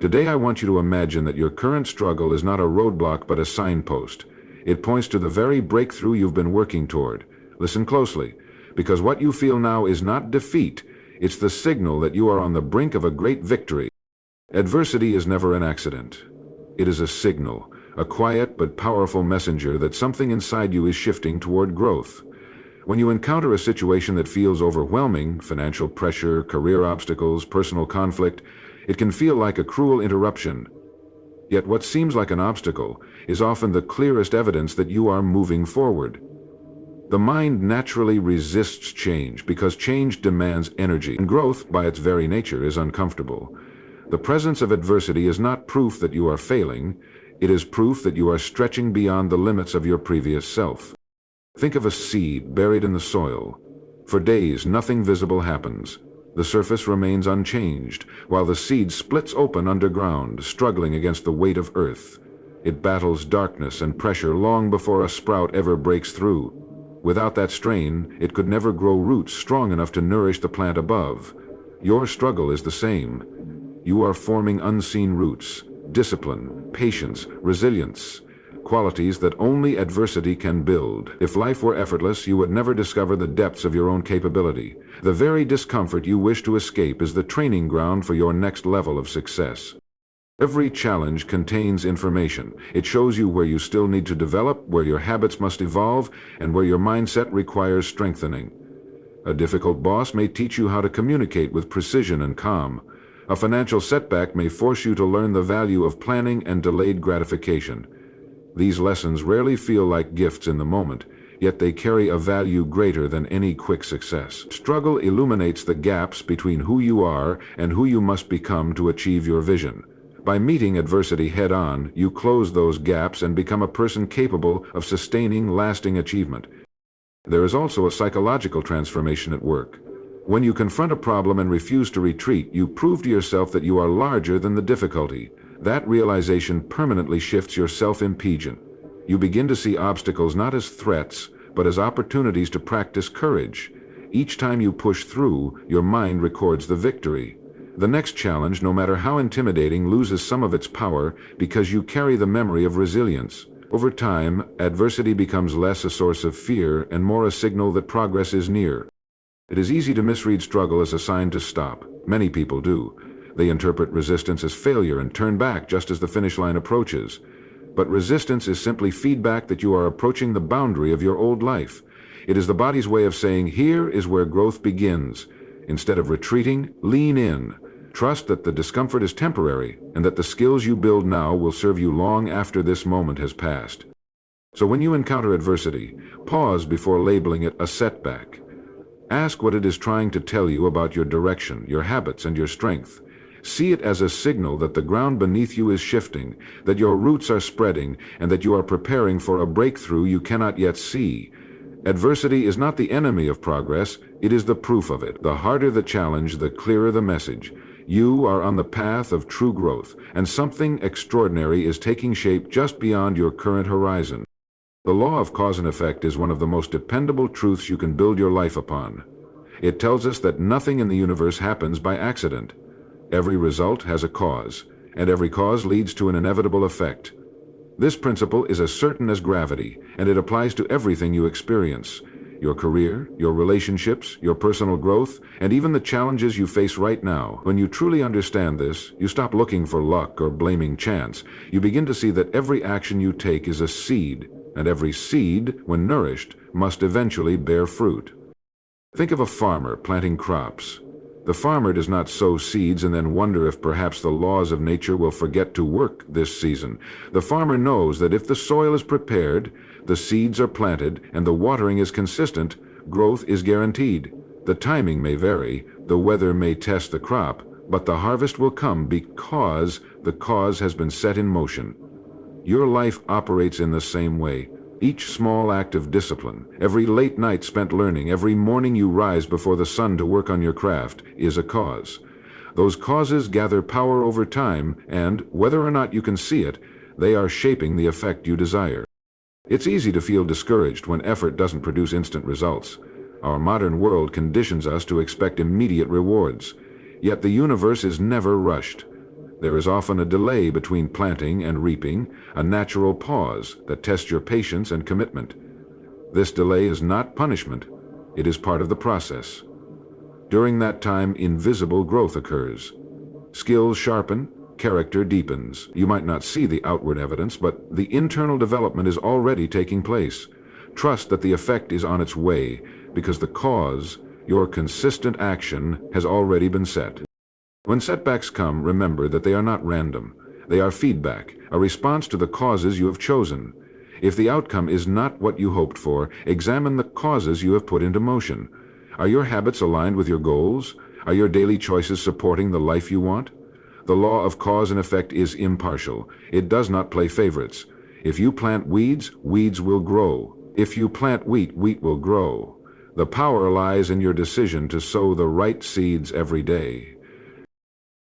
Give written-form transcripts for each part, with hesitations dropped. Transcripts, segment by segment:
Today I want you to imagine that your current struggle is not a roadblock but a signpost. It points to the very breakthrough you've been working toward. Listen closely, because what you feel now is not defeat, it's the signal that you are on the brink of a great victory. Adversity is never an accident. It is a signal, a quiet but powerful messenger that something inside you is shifting toward growth. When you encounter a situation that feels overwhelming, financial pressure, career obstacles, personal conflict, it can feel like a cruel interruption. Yet what seems like an obstacle is often the clearest evidence that you are moving forward. The mind naturally resists change because change demands energy, and growth, by its very nature, is uncomfortable. The presence of adversity is not proof that you are failing, it is proof that you are stretching beyond the limits of your previous self. Think of a seed buried in the soil. For days, nothing visible happens. The surface remains unchanged, while the seed splits open underground, struggling against the weight of earth. It battles darkness and pressure long before a sprout ever breaks through. Without that strain, it could never grow roots strong enough to nourish the plant above. Your struggle is the same. You are forming unseen roots, discipline, patience, resilience, qualities that only adversity can build. If life were effortless, you would never discover the depths of your own capability. The very discomfort you wish to escape is the training ground for your next level of success. Every challenge contains information. It shows you where you still need to develop, where your habits must evolve, and where your mindset requires strengthening. A difficult boss may teach you how to communicate with precision and calm. A financial setback may force you to learn the value of planning and delayed gratification. These lessons rarely feel like gifts in the moment, yet they carry a value greater than any quick success. Struggle illuminates the gaps between who you are and who you must become to achieve your vision. By meeting adversity head-on, you close those gaps and become a person capable of sustaining lasting achievement. There is also a psychological transformation at work. When you confront a problem and refuse to retreat, you prove to yourself that you are larger than the difficulty. That realization permanently shifts your self-impediment. You begin to see obstacles not as threats, but as opportunities to practice courage. Each time you push through, your mind records the victory. The next challenge, no matter how intimidating, loses some of its power because you carry the memory of resilience. Over time, adversity becomes less a source of fear and more a signal that progress is near. It is easy to misread struggle as a sign to stop. Many people do. They interpret resistance as failure and turn back just as the finish line approaches. But resistance is simply feedback that you are approaching the boundary of your old life. It is the body's way of saying, here is where growth begins. Instead of retreating, lean in. Trust that the discomfort is temporary and that the skills you build now will serve you long after this moment has passed. So when you encounter adversity, pause before labeling it a setback. Ask what it is trying to tell you about your direction, your habits, and your strength. See it as a signal that the ground beneath you is shifting, that your roots are spreading, and that you are preparing for a breakthrough you cannot yet see. Adversity is not the enemy of progress, it is the proof of it. The harder the challenge, the clearer the message. You are on the path of true growth, and something extraordinary is taking shape just beyond your current horizon. The law of cause and effect is one of the most dependable truths you can build your life upon. It tells us that nothing in the universe happens by accident. Every result has a cause, and every cause leads to an inevitable effect. This principle is as certain as gravity, and it applies to everything you experience. Your career, your relationships, your personal growth, and even the challenges you face right now. When you truly understand this, you stop looking for luck or blaming chance. You begin to see that every action you take is a seed, and every seed, when nourished, must eventually bear fruit. Think of a farmer planting crops. The farmer does not sow seeds and then wonder if perhaps the laws of nature will forget to work this season. The farmer knows that if the soil is prepared, the seeds are planted, and the watering is consistent, growth is guaranteed. The timing may vary, the weather may test the crop, but the harvest will come because the cause has been set in motion. Your life operates in the same way. Each small act of discipline, every late night spent learning, every morning you rise before the sun to work on your craft, is a cause. Those causes gather power over time, and, whether or not you can see it, they are shaping the effect you desire. It's easy to feel discouraged when effort doesn't produce instant results. Our modern world conditions us to expect immediate rewards. Yet the universe is never rushed. There is often a delay between planting and reaping, a natural pause that tests your patience and commitment. This delay is not punishment, it is part of the process. During that time, invisible growth occurs. Skills sharpen, character deepens. You might not see the outward evidence, but the internal development is already taking place. Trust that the effect is on its way, because the cause, your consistent action, has already been set. When setbacks come, remember that they are not random. They are feedback, a response to the causes you have chosen. If the outcome is not what you hoped for, examine the causes you have put into motion. Are your habits aligned with your goals? Are your daily choices supporting the life you want? The law of cause and effect is impartial. It does not play favorites. If you plant weeds, weeds will grow. If you plant wheat, wheat will grow. The power lies in your decision to sow the right seeds every day.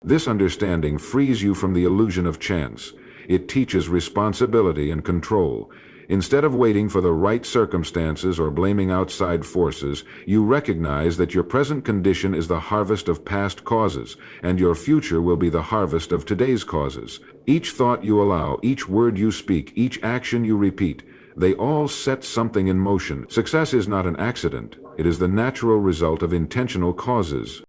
This understanding frees you from the illusion of chance. It teaches responsibility and control. Instead of waiting for the right circumstances or blaming outside forces, you recognize that your present condition is the harvest of past causes, and your future will be the harvest of today's causes. Each thought you allow, each word you speak, each action you repeat, they all set something in motion. Success is not an accident. It is the natural result of intentional causes.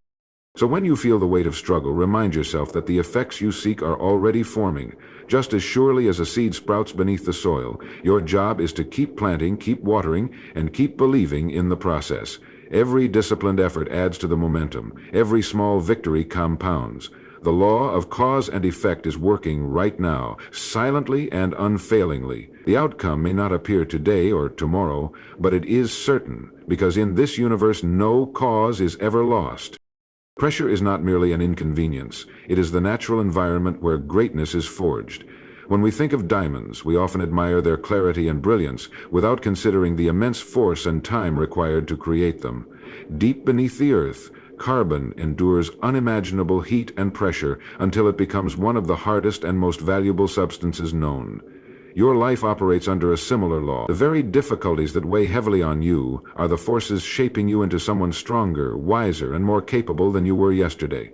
So when you feel the weight of struggle, remind yourself that the effects you seek are already forming. Just as surely as a seed sprouts beneath the soil, your job is to keep planting, keep watering, and keep believing in the process. Every disciplined effort adds to the momentum. Every small victory compounds. The law of cause and effect is working right now, silently and unfailingly. The outcome may not appear today or tomorrow, but it is certain, because in this universe no cause is ever lost. Pressure is not merely an inconvenience. It is the natural environment where greatness is forged. When we think of diamonds, we often admire their clarity and brilliance without considering the immense force and time required to create them. Deep beneath the earth, carbon endures unimaginable heat and pressure until it becomes one of the hardest and most valuable substances known. Your life operates under a similar law. The very difficulties that weigh heavily on you are the forces shaping you into someone stronger, wiser, and more capable than you were yesterday.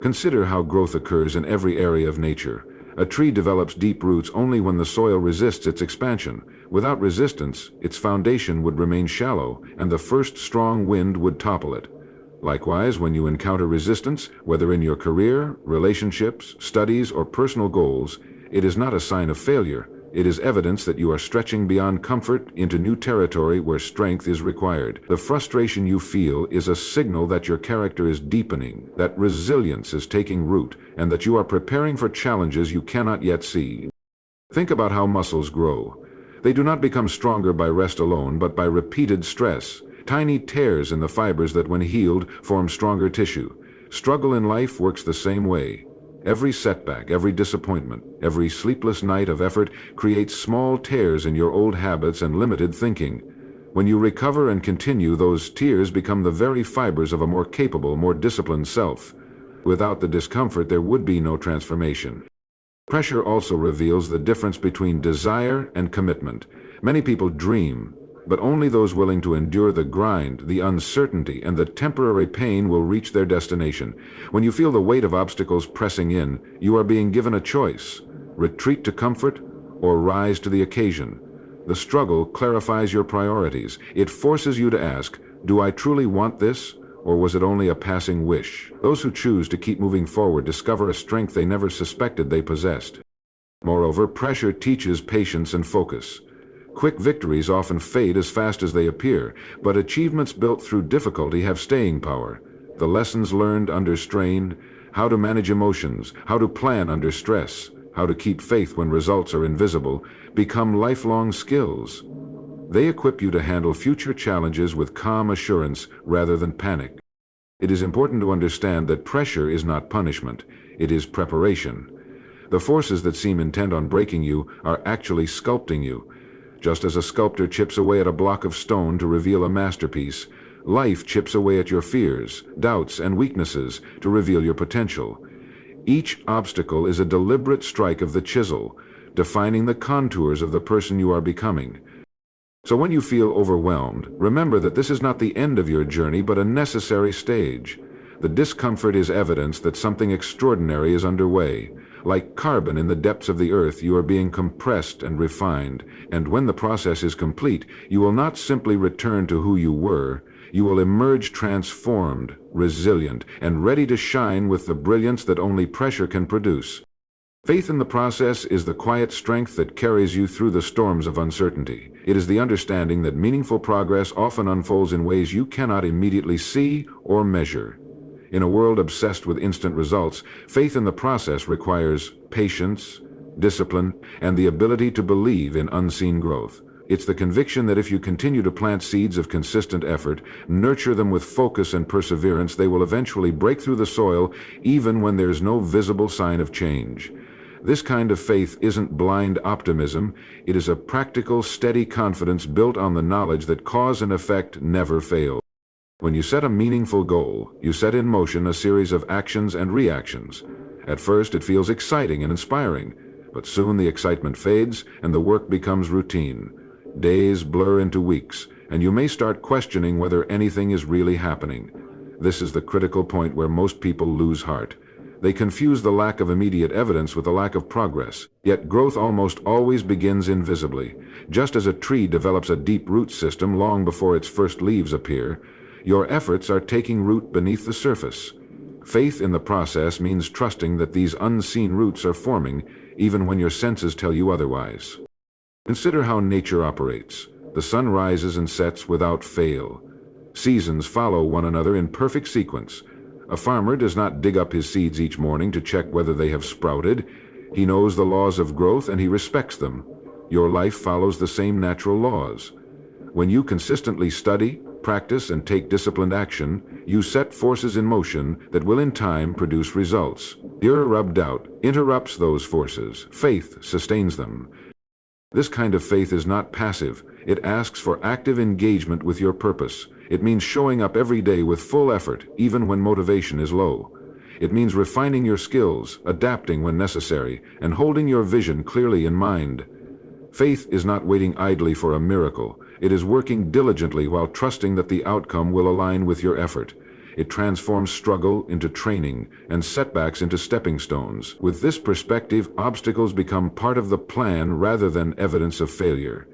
Consider how growth occurs in every area of nature. A tree develops deep roots only when the soil resists its expansion. Without resistance, its foundation would remain shallow, and the first strong wind would topple it. Likewise, when you encounter resistance, whether in your career, relationships, studies, or personal goals, it is not a sign of failure. It is evidence that you are stretching beyond comfort into new territory where strength is required. The frustration you feel is a signal that your character is deepening, that resilience is taking root, and that you are preparing for challenges you cannot yet see. Think about how muscles grow. They do not become stronger by rest alone, but by repeated stress. Tiny tears in the fibers that, when healed, form stronger tissue. Struggle in life works the same way. Every setback, every disappointment, every sleepless night of effort creates small tears in your old habits and limited thinking. When you recover and continue, those tears become the very fibers of a more capable, more disciplined self. Without the discomfort, there would be no transformation. Pressure also reveals the difference between desire and commitment. Many people dream, but only those willing to endure the grind, the uncertainty, and the temporary pain will reach their destination. When you feel the weight of obstacles pressing in, you are being given a choice: retreat to comfort or rise to the occasion. The struggle clarifies your priorities. It forces you to ask, do I truly want this, or was it only a passing wish? Those who choose to keep moving forward discover a strength they never suspected they possessed. Moreover, pressure teaches patience and focus. Quick victories often fade as fast as they appear, but achievements built through difficulty have staying power. The lessons learned under strain, how to manage emotions, how to plan under stress, how to keep faith when results are invisible, become lifelong skills. They equip you to handle future challenges with calm assurance rather than panic. It is important to understand that pressure is not punishment, it is preparation. The forces that seem intent on breaking you are actually sculpting you. Just as a sculptor chips away at a block of stone to reveal a masterpiece, life chips away at your fears, doubts, and weaknesses to reveal your potential. Each obstacle is a deliberate strike of the chisel, defining the contours of the person you are becoming. So when you feel overwhelmed, remember that this is not the end of your journey, but a necessary stage. The discomfort is evidence that something extraordinary is underway. Like carbon in the depths of the earth, you are being compressed and refined, and when the process is complete, you will not simply return to who you were. You will emerge transformed, resilient, and ready to shine with the brilliance that only pressure can produce. Faith in the process is the quiet strength that carries you through the storms of uncertainty. It is the understanding that meaningful progress often unfolds in ways you cannot immediately see or measure. In a world obsessed with instant results, faith in the process requires patience, discipline, and the ability to believe in unseen growth. It's the conviction that if you continue to plant seeds of consistent effort, nurture them with focus and perseverance, they will eventually break through the soil even when there's no visible sign of change. This kind of faith isn't blind optimism. It is a practical, steady confidence built on the knowledge that cause and effect never fail. When you set a meaningful goal, you set in motion a series of actions and reactions. At first, it feels exciting and inspiring, but soon the excitement fades and the work becomes routine. Days blur into weeks, and you may start questioning whether anything is really happening. This is the critical point where most people lose heart. They confuse the lack of immediate evidence with the lack of progress. Yet growth almost always begins invisibly. Just as a tree develops a deep root system long before its first leaves appear, your efforts are taking root beneath the surface. Faith in the process means trusting that these unseen roots are forming, even when your senses tell you otherwise. Consider how nature operates. The sun rises and sets without fail. Seasons follow one another in perfect sequence. A farmer does not dig up his seeds each morning to check whether they have sprouted. He knows the laws of growth and he respects them. Your life follows the same natural laws. When you consistently study, practice, and take disciplined action, you set forces in motion that will in time produce results. Fear rubbed out interrupts those forces. Faith sustains them. This kind of faith is not passive. It asks for active engagement with your purpose. It means showing up every day with full effort, even when motivation is low. It means refining your skills, adapting when necessary, and holding your vision clearly in mind. Faith is not waiting idly for a miracle. It is working diligently while trusting that the outcome will align with your effort. It transforms struggle into training and setbacks into stepping stones. With this perspective, obstacles become part of the plan rather than evidence of failure.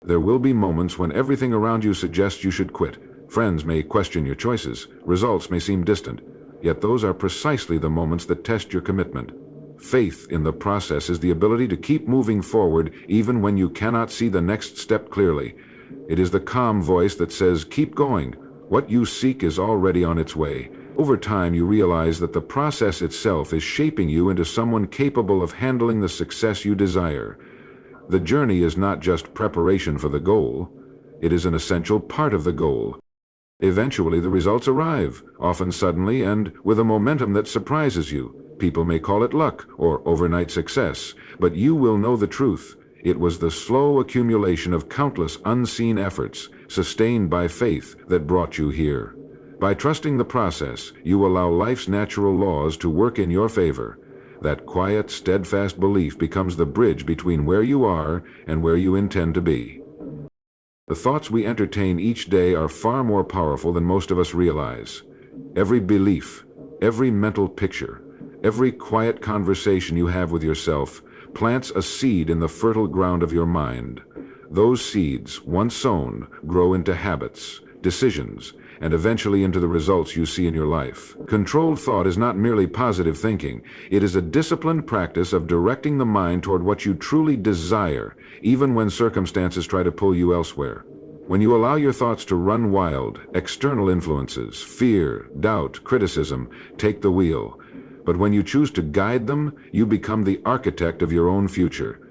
There will be moments when everything around you suggests you should quit. Friends may question your choices. Results may seem distant. Yet those are precisely the moments that test your commitment. Faith in the process is the ability to keep moving forward even when you cannot see the next step clearly. It is the calm voice that says, "Keep going. What you seek is already on its way." Over time, you realize that the process itself is shaping you into someone capable of handling the success you desire. The journey is not just preparation for the goal. It is an essential part of the goal. Eventually, the results arrive, often suddenly and with a momentum that surprises you. People may call it luck or overnight success, but you will know the truth. It was the slow accumulation of countless unseen efforts, sustained by faith, that brought you here. By trusting the process, you allow life's natural laws to work in your favor. That quiet, steadfast belief becomes the bridge between where you are and where you intend to be. The thoughts we entertain each day are far more powerful than most of us realize. Every belief, every mental picture, every quiet conversation you have with yourself plants a seed in the fertile ground of your mind. Those seeds, once sown, grow into habits, decisions, and eventually into the results you see in your life. Controlled thought is not merely positive thinking. It is a disciplined practice of directing the mind toward what you truly desire, even when circumstances try to pull you elsewhere. When you allow your thoughts to run wild, external influences, fear, doubt, criticism, take the wheel. But when you choose to guide them, you become the architect of your own future.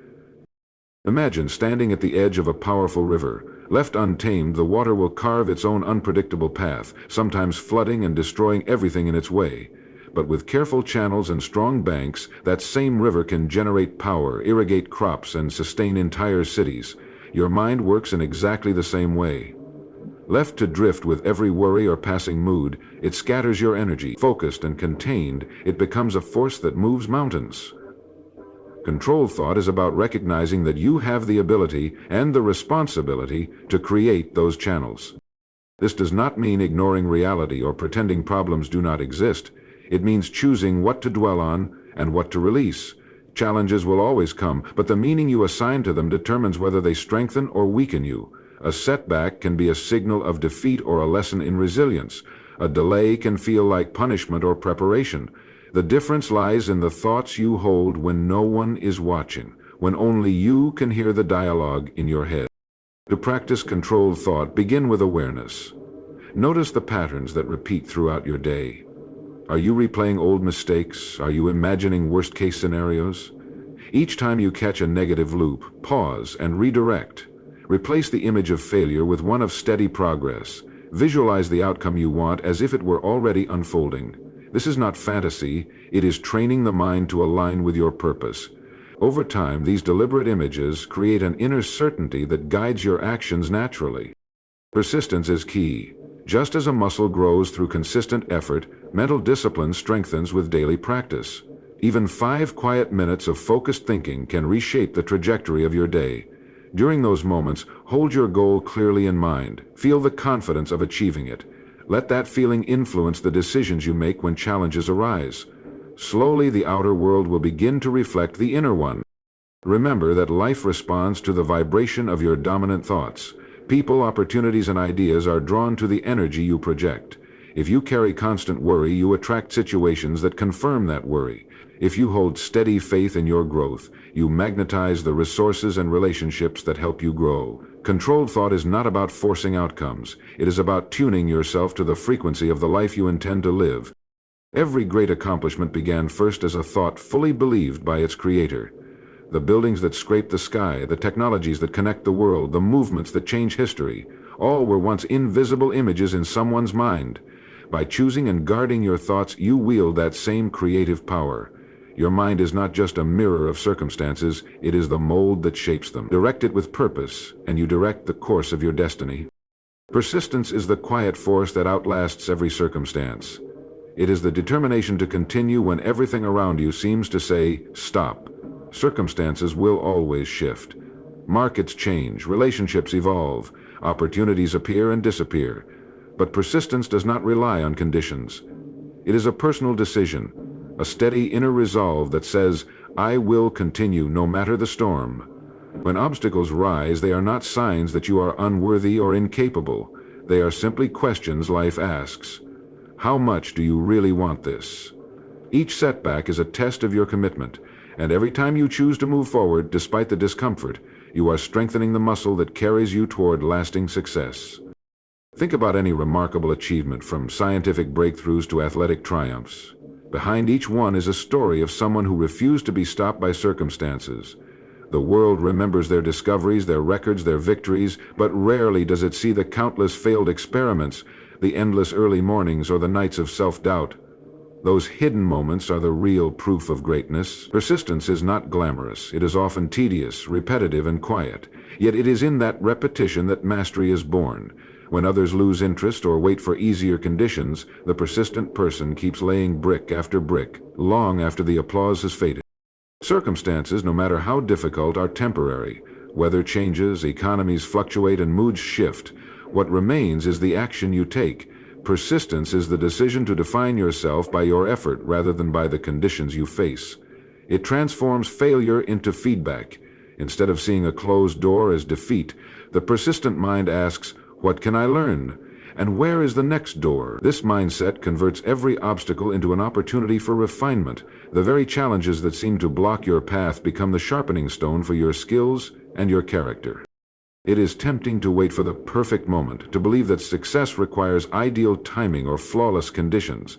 Imagine standing at the edge of a powerful river. Left untamed, the water will carve its own unpredictable path, sometimes flooding and destroying everything in its way. But with careful channels and strong banks, that same river can generate power, irrigate crops, and sustain entire cities. Your mind works in exactly the same way. Left to drift with every worry or passing mood, it scatters your energy. Focused and contained, it becomes a force that moves mountains. Controlled thought is about recognizing that you have the ability and the responsibility to create those channels. This does not mean ignoring reality or pretending problems do not exist. It means choosing what to dwell on and what to release. Challenges will always come, but the meaning you assign to them determines whether they strengthen or weaken you. A setback can be a signal of defeat or a lesson in resilience. A delay can feel like punishment or preparation. The difference lies in the thoughts you hold when no one is watching, when only you can hear the dialogue in your head. To practice controlled thought, begin with awareness. Notice the patterns that repeat throughout your day. Are you replaying old mistakes? Are you imagining worst-case scenarios? Each time you catch a negative loop, pause and redirect. Replace the image of failure with one of steady progress. Visualize the outcome you want as if it were already unfolding. This is not fantasy, it is training the mind to align with your purpose. Over time, these deliberate images create an inner certainty that guides your actions naturally. Persistence is key. Just as a muscle grows through consistent effort, mental discipline strengthens with daily practice. Even 5 quiet minutes of focused thinking can reshape the trajectory of your day. During those moments, hold your goal clearly in mind. Feel the confidence of achieving it. Let that feeling influence the decisions you make when challenges arise. Slowly, the outer world will begin to reflect the inner one. Remember that life responds to the vibration of your dominant thoughts. People, opportunities, and ideas are drawn to the energy you project. If you carry constant worry, you attract situations that confirm that worry. If you hold steady faith in your growth, you magnetize the resources and relationships that help you grow. Controlled thought is not about forcing outcomes. It is about tuning yourself to the frequency of the life you intend to live. Every great accomplishment began first as a thought fully believed by its creator. The buildings that scrape the sky, the technologies that connect the world, the movements that change history, all were once invisible images in someone's mind. By choosing and guarding your thoughts, you wield that same creative power. Your mind is not just a mirror of circumstances, it is the mold that shapes them. Direct it with purpose, and you direct the course of your destiny. Persistence is the quiet force that outlasts every circumstance. It is the determination to continue when everything around you seems to say, stop. Circumstances will always shift. Markets change, relationships evolve, opportunities appear and disappear. But persistence does not rely on conditions. It is a personal decision, a steady inner resolve that says, I will continue no matter the storm. When obstacles rise, they are not signs that you are unworthy or incapable. They are simply questions life asks. How much do you really want this? Each setback is a test of your commitment, and every time you choose to move forward despite the discomfort, you are strengthening the muscle that carries you toward lasting success. Think about any remarkable achievement, from scientific breakthroughs to athletic triumphs. Behind each one is a story of someone who refused to be stopped by circumstances. The world remembers their discoveries, their records, their victories, but rarely does it see the countless failed experiments, the endless early mornings, or the nights of self-doubt. Those hidden moments are the real proof of greatness. Persistence is not glamorous. It is often tedious, repetitive, and quiet. Yet it is in that repetition that mastery is born. When others lose interest or wait for easier conditions, the persistent person keeps laying brick after brick, long after the applause has faded. Circumstances, no matter how difficult, are temporary. Weather changes, economies fluctuate, and moods shift. What remains is the action you take. Persistence is the decision to define yourself by your effort rather than by the conditions you face. It transforms failure into feedback. Instead of seeing a closed door as defeat, the persistent mind asks, what can I learn? And where is the next door? This mindset converts every obstacle into an opportunity for refinement. The very challenges that seem to block your path become the sharpening stone for your skills and your character. It is tempting to wait for the perfect moment, to believe that success requires ideal timing or flawless conditions.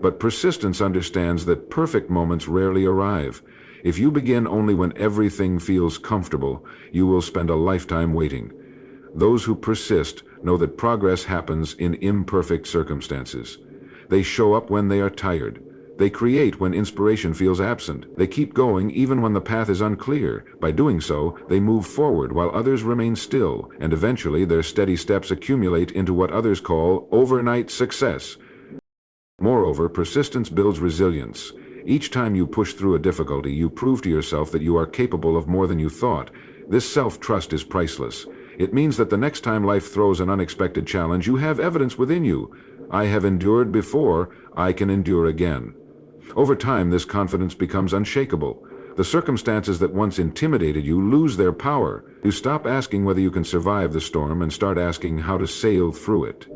But persistence understands that perfect moments rarely arrive. If you begin only when everything feels comfortable, you will spend a lifetime waiting. Those who persist know that progress happens in imperfect circumstances. They show up when they are tired. They create when inspiration feels absent. They keep going even when the path is unclear. By doing so, they move forward while others remain still, and eventually their steady steps accumulate into what others call overnight success. Moreover, persistence builds resilience. Each time you push through a difficulty, you prove to yourself that you are capable of more than you thought. This self-trust is priceless. It means that the next time life throws an unexpected challenge, you have evidence within you. I have endured before, I can endure again. Over time, this confidence becomes unshakable. The circumstances that once intimidated you lose their power. You stop asking whether you can survive the storm and start asking how to sail through it.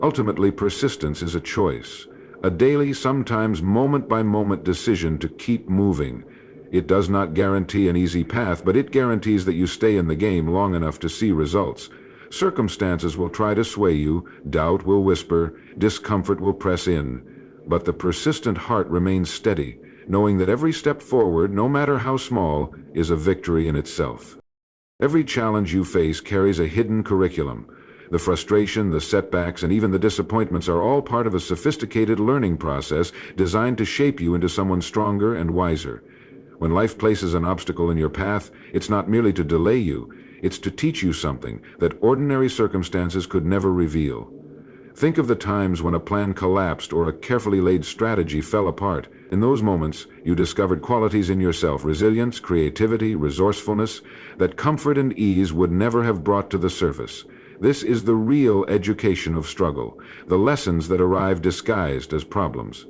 Ultimately, persistence is a choice, a daily, sometimes moment-by-moment decision to keep moving. It does not guarantee an easy path, but it guarantees that you stay in the game long enough to see results. Circumstances will try to sway you, doubt will whisper, discomfort will press in, but the persistent heart remains steady, knowing that every step forward, no matter how small, is a victory in itself. Every challenge you face carries a hidden curriculum. The frustration, the setbacks, and even the disappointments are all part of a sophisticated learning process designed to shape you into someone stronger and wiser. When life places an obstacle in your path, it's not merely to delay you, it's to teach you something that ordinary circumstances could never reveal. Think of the times when a plan collapsed or a carefully laid strategy fell apart. In those moments, you discovered qualities in yourself, resilience, creativity, resourcefulness, that comfort and ease would never have brought to the surface. This is the real education of struggle, the lessons that arrive disguised as problems.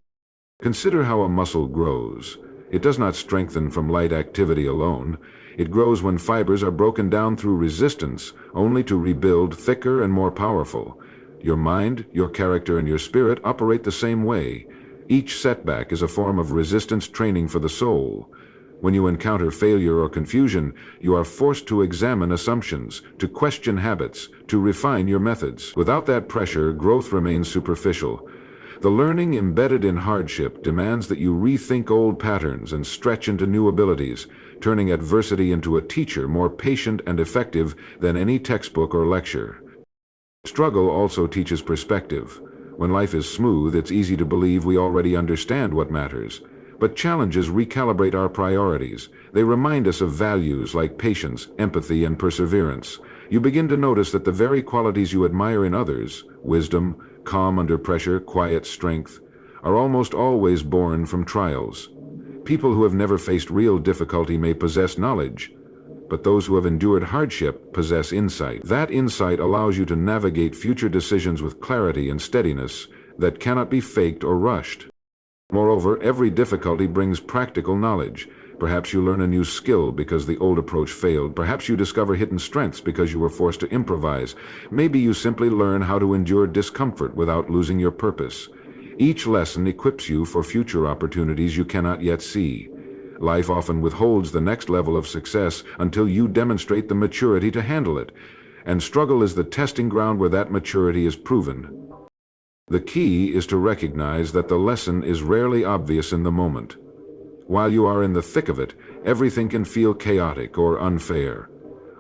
Consider how a muscle grows. It does not strengthen from light activity alone. It grows when fibers are broken down through resistance, only to rebuild thicker and more powerful. Your mind, your character, and your spirit operate the same way. Each setback is a form of resistance training for the soul. When you encounter failure or confusion, you are forced to examine assumptions, to question habits, to refine your methods. Without that pressure, growth remains superficial. The learning embedded in hardship demands that you rethink old patterns and stretch into new abilities, turning adversity into a teacher more patient and effective than any textbook or lecture. Struggle also teaches perspective. When life is smooth, it's easy to believe we already understand what matters. But challenges recalibrate our priorities. They remind us of values like patience, empathy, and perseverance. You begin to notice that the very qualities you admire in others, wisdom, calm under pressure, quiet strength, are almost always born from trials. People who have never faced real difficulty may possess knowledge, but those who have endured hardship possess insight. That insight allows you to navigate future decisions with clarity and steadiness that cannot be faked or rushed. Moreover, every difficulty brings practical knowledge. Perhaps you learn a new skill because the old approach failed. Perhaps you discover hidden strengths because you were forced to improvise. Maybe you simply learn how to endure discomfort without losing your purpose. Each lesson equips you for future opportunities you cannot yet see. Life often withholds the next level of success until you demonstrate the maturity to handle it, and struggle is the testing ground where that maturity is proven. The key is to recognize that the lesson is rarely obvious in the moment. While you are in the thick of it, everything can feel chaotic or unfair.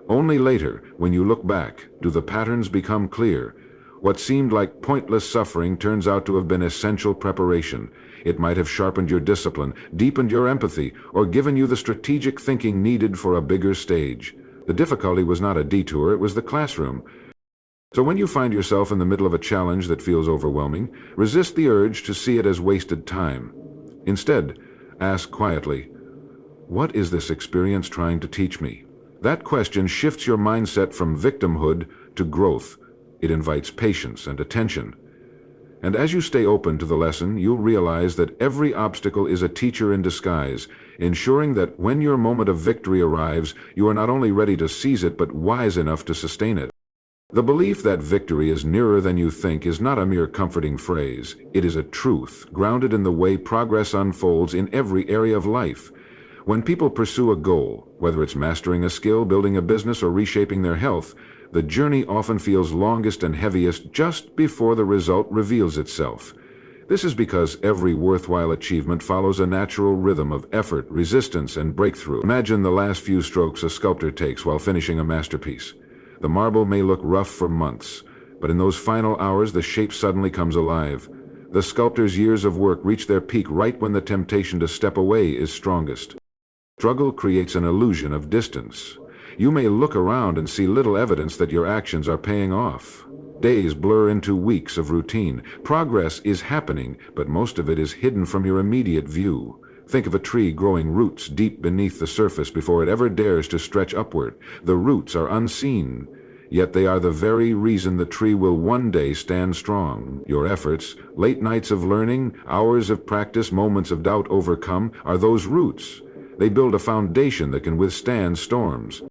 Only later, when you look back, do the patterns become clear. What seemed like pointless suffering turns out to have been essential preparation. It might have sharpened your discipline, deepened your empathy, or given you the strategic thinking needed for a bigger stage. The difficulty was not a detour, it was the classroom. So when you find yourself in the middle of a challenge that feels overwhelming, resist the urge to see it as wasted time. Instead, ask quietly, what is this experience trying to teach me? That question shifts your mindset from victimhood to growth. It invites patience and attention. And as you stay open to the lesson, you'll realize that every obstacle is a teacher in disguise, ensuring that when your moment of victory arrives, you are not only ready to seize it, but wise enough to sustain it. The belief that victory is nearer than you think is not a mere comforting phrase. It is a truth, grounded in the way progress unfolds in every area of life. When people pursue a goal, whether it's mastering a skill, building a business, or reshaping their health, the journey often feels longest and heaviest just before the result reveals itself. This is because every worthwhile achievement follows a natural rhythm of effort, resistance, and breakthrough. Imagine the last few strokes a sculptor takes while finishing a masterpiece. The marble may look rough for months, but in those final hours the shape suddenly comes alive. The sculptor's years of work reach their peak right when the temptation to step away is strongest. Struggle creates an illusion of distance. You may look around and see little evidence that your actions are paying off. Days blur into weeks of routine. Progress is happening, but most of it is hidden from your immediate view. Think of a tree growing roots deep beneath the surface before it ever dares to stretch upward. The roots are unseen, Yet they are the very reason the tree will one day stand strong. Your efforts, late nights of learning, hours of practice, moments of doubt overcome, are those roots. They build a foundation that can withstand storms.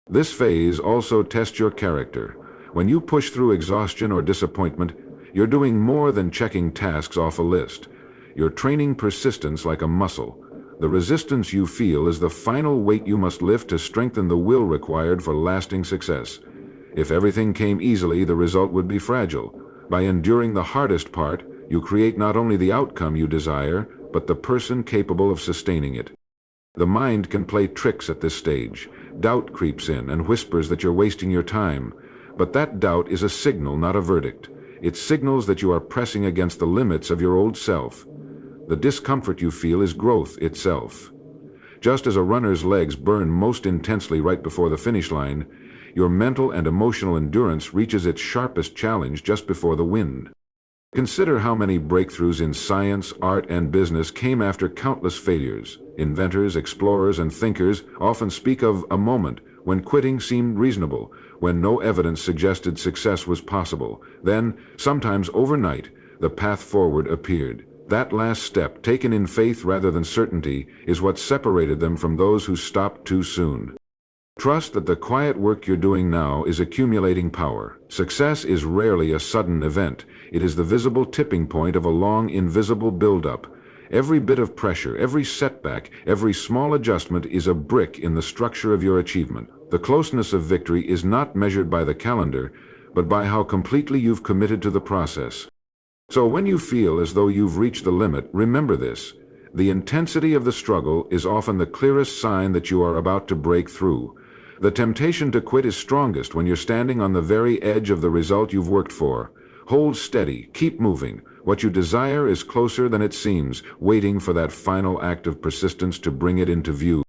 This phase also tests your character. When you push through exhaustion or disappointment, you're doing more than checking tasks off a list. You're training persistence like a muscle. The resistance you feel is the final weight you must lift to strengthen the will required for lasting success. If everything came easily, the result would be fragile. By enduring the hardest part, you create not only the outcome you desire, but the person capable of sustaining it. The mind can play tricks at this stage. Doubt creeps in and whispers that you're wasting your time. But that doubt is a signal, not a verdict. It signals that you are pressing against the limits of your old self. The discomfort you feel is growth itself. Just as a runner's legs burn most intensely right before the finish line, your mental and emotional endurance reaches its sharpest challenge just before the wind. Consider how many breakthroughs in science, art, and business came after countless failures. Inventors, explorers, and thinkers often speak of a moment when quitting seemed reasonable, when no evidence suggested success was possible. Then, sometimes overnight, the path forward appeared. That last step, taken in faith rather than certainty, is what separated them from those who stopped too soon. Trust that the quiet work you're doing now is accumulating power. Success is rarely a sudden event. It is the visible tipping point of a long, invisible build-up. Every bit of pressure, every setback, every small adjustment is a brick in the structure of your achievement. The closeness of victory is not measured by the calendar, but by how completely you've committed to the process. So when you feel as though you've reached the limit, remember this. The intensity of the struggle is often the clearest sign that you are about to break through. The temptation to quit is strongest when you're standing on the very edge of the result you've worked for. Hold steady, keep moving. What you desire is closer than it seems, waiting for that final act of persistence to bring it into view.